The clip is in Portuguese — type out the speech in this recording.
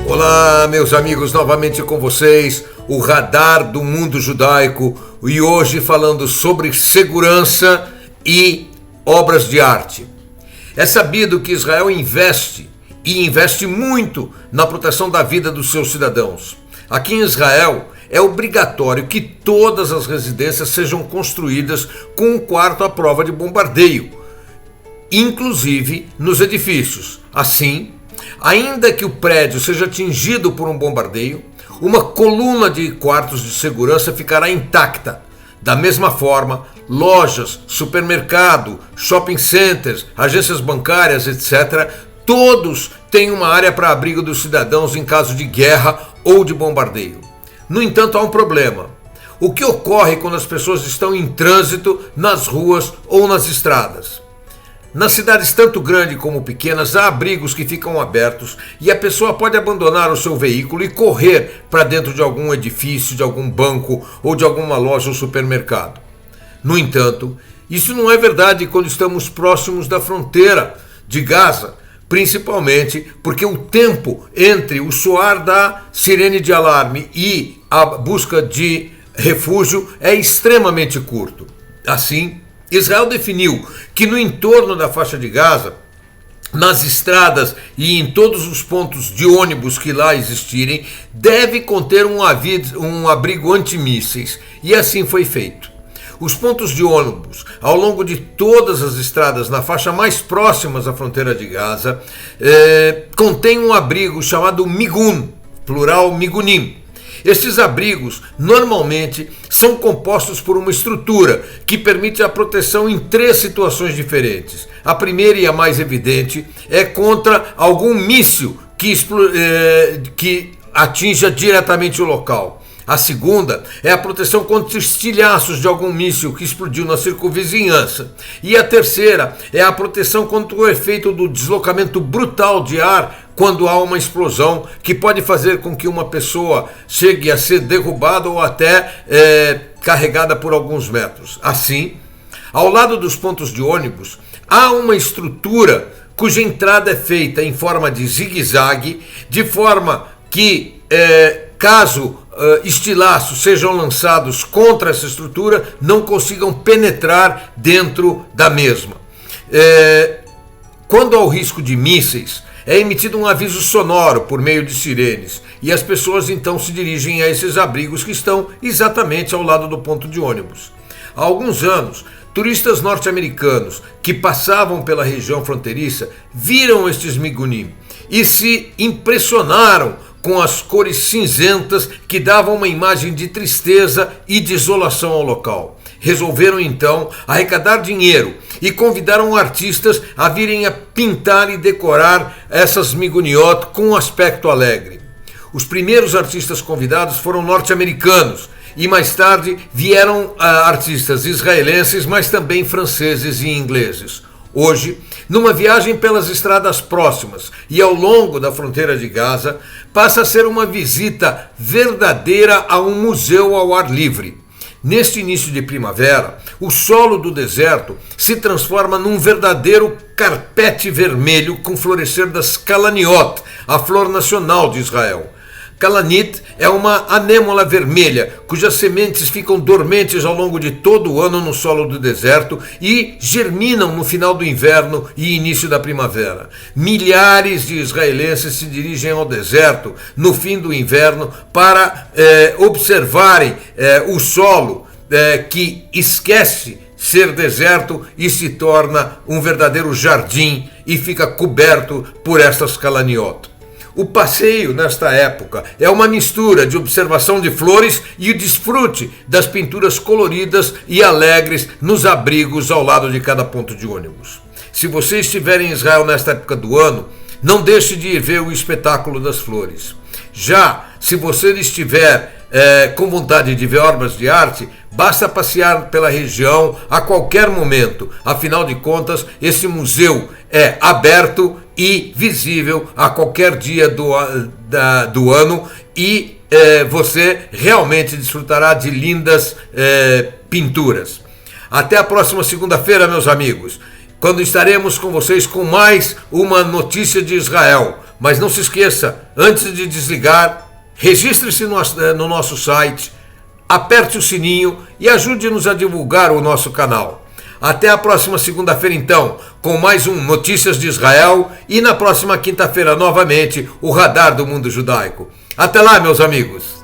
Olá, meus amigos, novamente com vocês, o Radar do Mundo Judaico, e hoje falando sobre segurança e obras de arte. É sabido que Israel investe muito na proteção da vida dos seus cidadãos. Aqui em Israel é obrigatório que todas as residências sejam construídas com um quarto à prova de bombardeio, inclusive nos edifícios. Assim, ainda que o prédio seja atingido por um bombardeio, uma coluna de quartos de segurança ficará intacta. Da mesma forma, lojas, supermercado, shopping centers, agências bancárias, etc., todos têm uma área para abrigo dos cidadãos em caso de guerra ou de bombardeio. No entanto, há um problema. O que ocorre quando as pessoas estão em trânsito nas ruas ou nas estradas? Nas cidades tanto grandes como pequenas, há abrigos que ficam abertos e a pessoa pode abandonar o seu veículo e correr para dentro de algum edifício, de algum banco ou de alguma loja ou supermercado. No entanto, isso não é verdade quando estamos próximos da fronteira de Gaza, principalmente porque o tempo entre o soar da sirene de alarme e a busca de refúgio é extremamente curto. Assim, Israel definiu que no entorno da faixa de Gaza, nas estradas e em todos os pontos de ônibus que lá existirem, deve conter um abrigo antimísseis, e assim foi feito. Os pontos de ônibus ao longo de todas as estradas na faixa mais próximas à fronteira de Gaza contêm um abrigo chamado Migun, plural Migunim. Estes abrigos normalmente são compostos por uma estrutura que permite a proteção em 3 situações diferentes. A primeira e a mais evidente é contra algum míssil que atinja diretamente o local. A segunda é a proteção contra estilhaços de algum míssil que explodiu na circunvizinhança. E a terceira é a proteção contra o efeito do deslocamento brutal de ar quando há uma explosão que pode fazer com que uma pessoa chegue a ser derrubada ou até carregada por alguns metros. Assim, ao lado dos pontos de ônibus, há uma estrutura cuja entrada é feita em forma de zigue-zague, de forma que, caso estilhaços sejam lançados contra essa estrutura, não consigam penetrar dentro da mesma. Quando há o risco de mísseis, é emitido um aviso sonoro por meio de sirenes, e as pessoas então se dirigem a esses abrigos que estão exatamente ao lado do ponto de ônibus. Há alguns anos, turistas norte-americanos que passavam pela região fronteiriça viram estes migunim e se impressionaram com as cores cinzentas que davam uma imagem de tristeza e desolação ao local. Resolveram então arrecadar dinheiro e convidaram artistas a virem a pintar e decorar essas miguniot com um aspecto alegre. Os primeiros artistas convidados foram norte-americanos e mais tarde vieram artistas israelenses, mas também franceses e ingleses. Hoje, numa viagem pelas estradas próximas e ao longo da fronteira de Gaza, passa a ser uma visita verdadeira a um museu ao ar livre. Neste início de primavera, o solo do deserto se transforma num verdadeiro carpete vermelho com florescer das kalaniot, a flor nacional de Israel. Kalanit é uma anêmola vermelha, cujas sementes ficam dormentes ao longo de todo o ano no solo do deserto e germinam no final do inverno e início da primavera. Milhares de israelenses se dirigem ao deserto no fim do inverno para observarem o solo que esquece ser deserto e se torna um verdadeiro jardim e fica coberto por estas kalaniot. O passeio, nesta época, é uma mistura de observação de flores e o desfrute das pinturas coloridas e alegres nos abrigos ao lado de cada ponto de ônibus. Se você estiver em Israel nesta época do ano, não deixe de ir ver o espetáculo das flores. Já se você estiver com vontade de ver obras de arte, basta passear pela região a qualquer momento. Afinal de contas, esse museu é aberto e visível a qualquer dia do ano e você realmente desfrutará de lindas pinturas. Até a próxima segunda-feira, meus amigos, quando estaremos com vocês com mais uma notícia de Israel. Mas não se esqueça, antes de desligar, registre-se no nosso site, aperte o sininho e ajude-nos a divulgar o nosso canal. Até a próxima segunda-feira, então, com mais um Notícias de Israel e na próxima quinta-feira, novamente, o Radar do Mundo Judaico. Até lá, meus amigos!